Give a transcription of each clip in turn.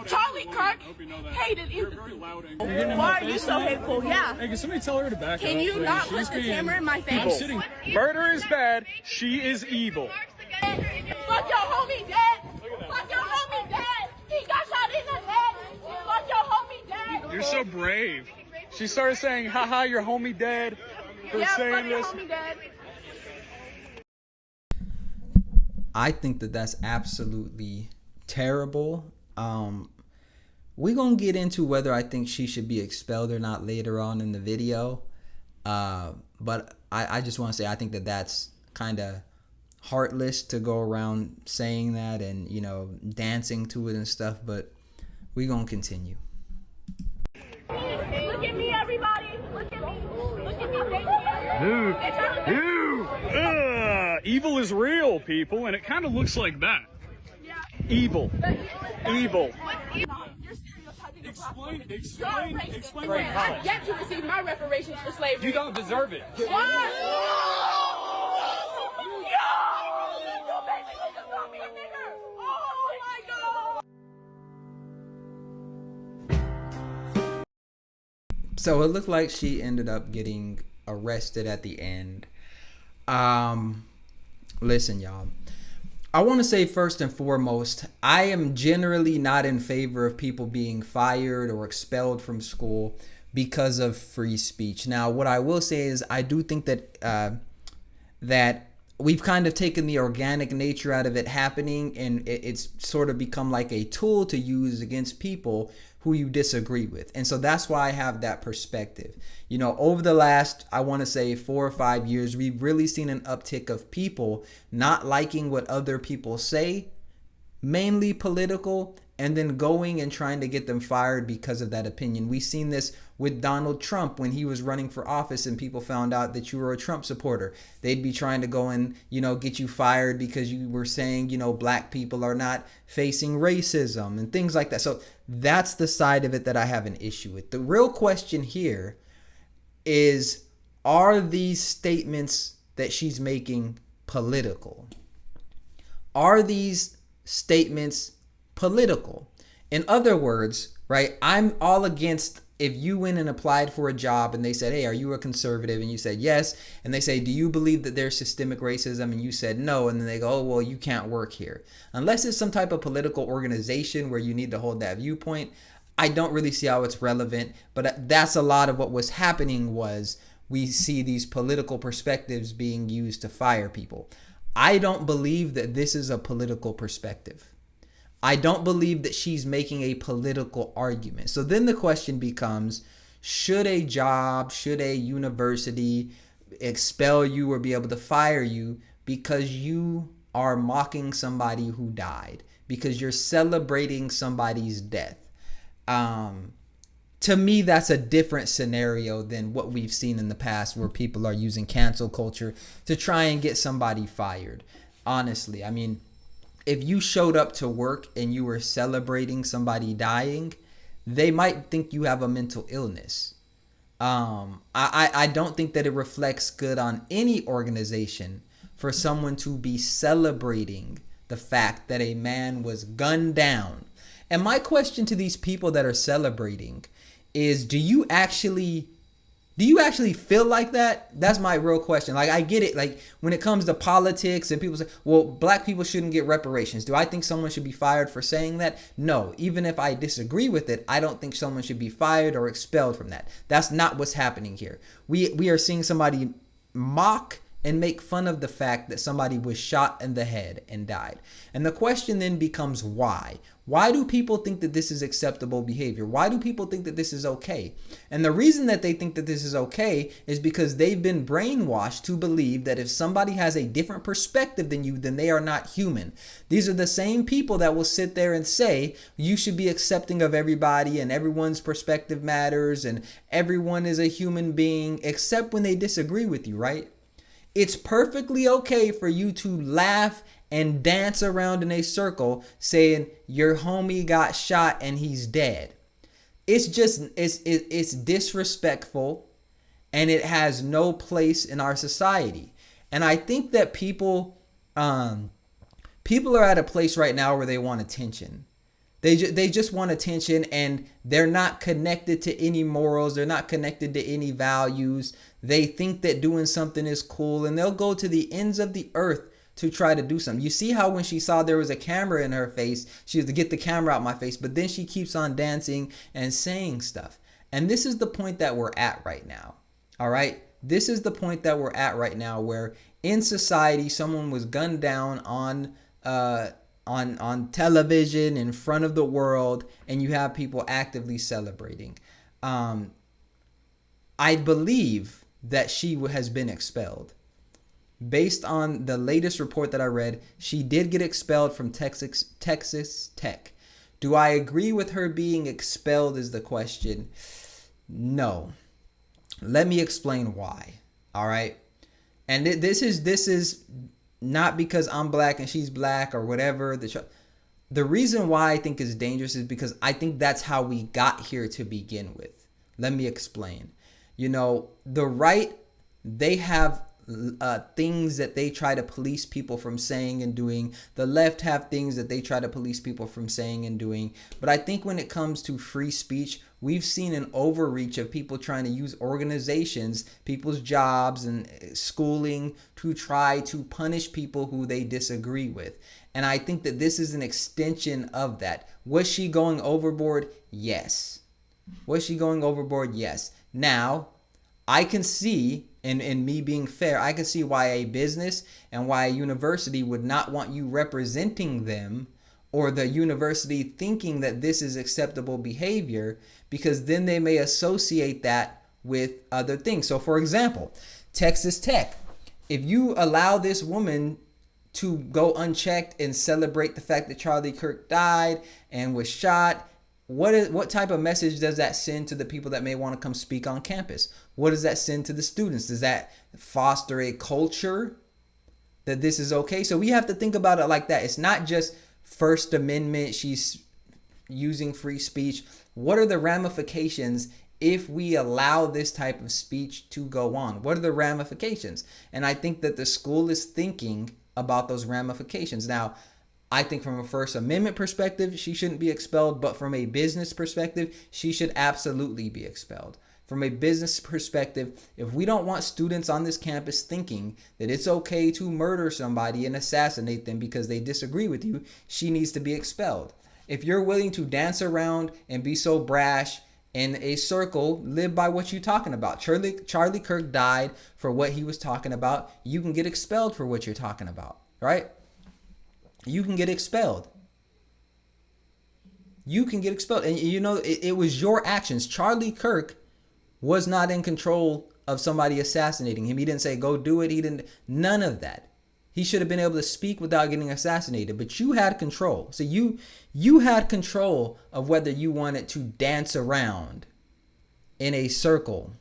Charlie Kirk hated it. Why are you so hateful? Yeah. Hey, can somebody tell her to back up? Can you not put the camera in my face? Murder is bad. She is evil. Fuck your homie dead. Fuck your homie dead. He got shot in the head. Fuck your homie dead. You're so brave. She started saying, haha, your homie dead. For saying this. Fuck your homie dead. I think that that's absolutely terrible. We're going to get into whether I think she should be expelled or not later on in the video. But I just want to say I think that that's kind of heartless to go around saying that and, you know, dancing to it and stuff. But we're going to continue. Look at me, everybody. Look at me. Look at me. Evil is real, people, and it kind of looks like that. Yeah. Evil. Evil. You're stereotyping the black Explain. I've yet to receive my reparations for slavery. You don't deserve it. What? You basically just called me a nigger. Oh my God. So it looked like she ended up getting arrested at the end. Listen, y'all. I want to say first and foremost, I am generally not in favor of people being fired or expelled from school because of free speech. Now, what I will say is I do think that that we've kind of taken the organic nature out of it happening, and it's sort of become like a tool to use against people who you disagree with. And so that's why I have that perspective. You know, over the last, I want to say 4 or 5 years, we've really seen an uptick of people not liking what other people say, mainly political, and then going and trying to get them fired because of that opinion. We've seen this with Donald Trump when he was running for office and people found out that you were a Trump supporter. They'd be trying to go and, you know, get you fired because you were saying, you know, black people are not facing racism and things like that. So that's the side of it that I have an issue with. The real question here is, are these statements that she's making political? Are these statements political? In other words, right, I'm all against if you went and applied for a job and they said, hey, are you a conservative? And you said yes. And they say, do you believe that there's systemic racism? And you said no. And then they go, oh, well, you can't work here. Unless it's some type of political organization where you need to hold that viewpoint, I don't really see how it's relevant. But that's a lot of what was happening. Was we see these political perspectives being used to fire people. I don't believe that this is a political perspective. I don't believe that she's making a political argument. So then the question becomes, should a job, should a university expel you or be able to fire you because you are mocking somebody who died, because you're celebrating somebody's death? To me, that's a different scenario than what we've seen in the past where people are using cancel culture to try and get somebody fired. Honestly, I mean, if you showed up to work and you were celebrating somebody dying, they might think you have a mental illness. I don't think that it reflects good on any organization for someone to be celebrating the fact that a man was gunned down. And my question to these people that are celebrating is, do you actually feel like that? That's my real question. Like, I get it. Like, when it comes to politics and people say, well, black people shouldn't get reparations. Do I think someone should be fired for saying that? No. Even if I disagree with it, I don't think someone should be fired or expelled from that. That's not what's happening here. We are seeing somebody mock and make fun of the fact that somebody was shot in the head and died. And the question then becomes why? Why do people think that this is acceptable behavior? Why do people think that this is okay? And the reason that they think that this is okay is because they've been brainwashed to believe that if somebody has a different perspective than you, then they are not human. These are the same people that will sit there and say you should be accepting of everybody and everyone's perspective matters and everyone is a human being, except when they disagree with you, right? It's perfectly okay for you to laugh and dance around in a circle saying your homie got shot and he's dead. It's just, it's disrespectful and it has no place in our society. And I think that people are at a place right now where they want attention. They just want attention, and they're not connected to any morals. They're not connected to any values. They think that doing something is cool, and they'll go to the ends of the earth to try to do something. You see how when she saw there was a camera in her face, she was to get the camera out my face, but then she keeps on dancing and saying stuff. And this is the point that we're at right now. All right? This is the point that we're at right now, where in society someone was gunned down on television in front of the world, and you have people actively celebrating. I believe that she has been expelled. Based on the latest report that I read, she did get expelled from Texas Tech. Do I agree with her being expelled is the question? No. Let me explain why. All right. And this is not because I'm black and she's black or whatever. The reason why I think is dangerous is because I think that's how we got here to begin with. Let me explain. You know, the right, they have things that they try to police people from saying and doing. The left have things that they try to police people from saying and doing. But I think when it comes to free speech, we've seen an overreach of people trying to use organizations, people's jobs and schooling to try to punish people who they disagree with. And I think that this is an extension of that. Was she going overboard? Yes. Was she going overboard? Yes. Now, I can see, and me being fair, I can see why a business and why a university would not want you representing them, or the university thinking that this is acceptable behavior, because then they may associate that with other things. So for example, Texas Tech, if you allow this woman to go unchecked and celebrate the fact that Charlie Kirk died and was shot, what type of message does that send to the people that may want to come speak on campus? What does that send to the students? Does that foster a culture that this is okay? So we have to think about it like that. It's not just First Amendment, she's using free speech. What are the ramifications if we allow this type of speech to go on? What are the ramifications? And I think that the school is thinking about those ramifications. Now, I think from a First Amendment perspective, she shouldn't be expelled, but from a business perspective, she should absolutely be expelled. From a business perspective, if we don't want students on this campus thinking that it's okay to murder somebody and assassinate them because they disagree with you, she needs to be expelled. If you're willing to dance around and be so brash in a circle, live by what you're talking about. Charlie Kirk died for what he was talking about. You can get expelled for what you're talking about, right? You can get expelled. You can get expelled. And you know, it was your actions. Charlie Kirk was not in control of somebody assassinating him. He didn't say, go do it. He didn't, none of that. He should have been able to speak without getting assassinated, but you had control. So you had control of whether you wanted to dance around in a circle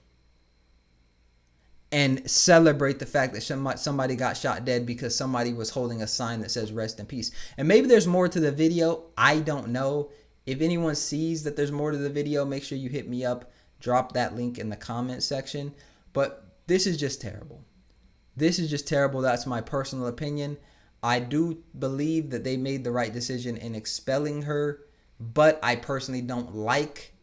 and celebrate the fact that somebody got shot dead because somebody was holding a sign that says rest in peace. And maybe there's more to the video. I don't know. If anyone sees that there's more to the video, make sure you hit me up. Drop that link in the comment section. But this is just terrible. This is just terrible. That's my personal opinion. I do believe that they made the right decision in expelling her, but I personally don't like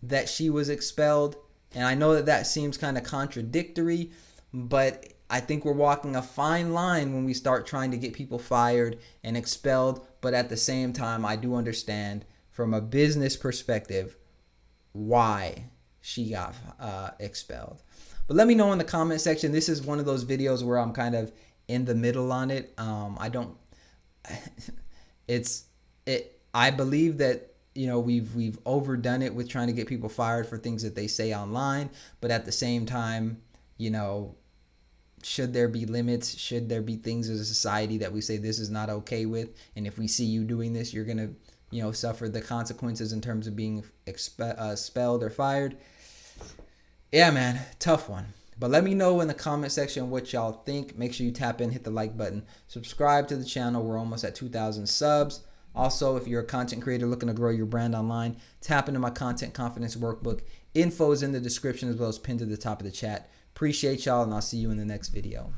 that she was expelled. And I know that that seems kind of contradictory, but I think we're walking a fine line when we start trying to get people fired and expelled. But at the same time, I do understand from a business perspective why she got expelled. But let me know in the comment section. This is one of those videos where I'm kind of in the middle on it. I believe that, you know, we've overdone it with trying to get people fired for things that they say online. But at the same time, you know, should there be limits? Should there be things as a society that we say this is not okay with? And if we see you doing this, you're going to, you know, suffer the consequences in terms of being expelled or fired. Yeah, man, tough one. But let me know in the comment section what y'all think. Make sure you tap in, hit the like button, subscribe to the channel. We're almost at 2,000 subs. Also, if you're a content creator looking to grow your brand online, tap into my content confidence workbook. Info is in the description as well as pinned to the top of the chat. Appreciate y'all, and I'll see you in the next video.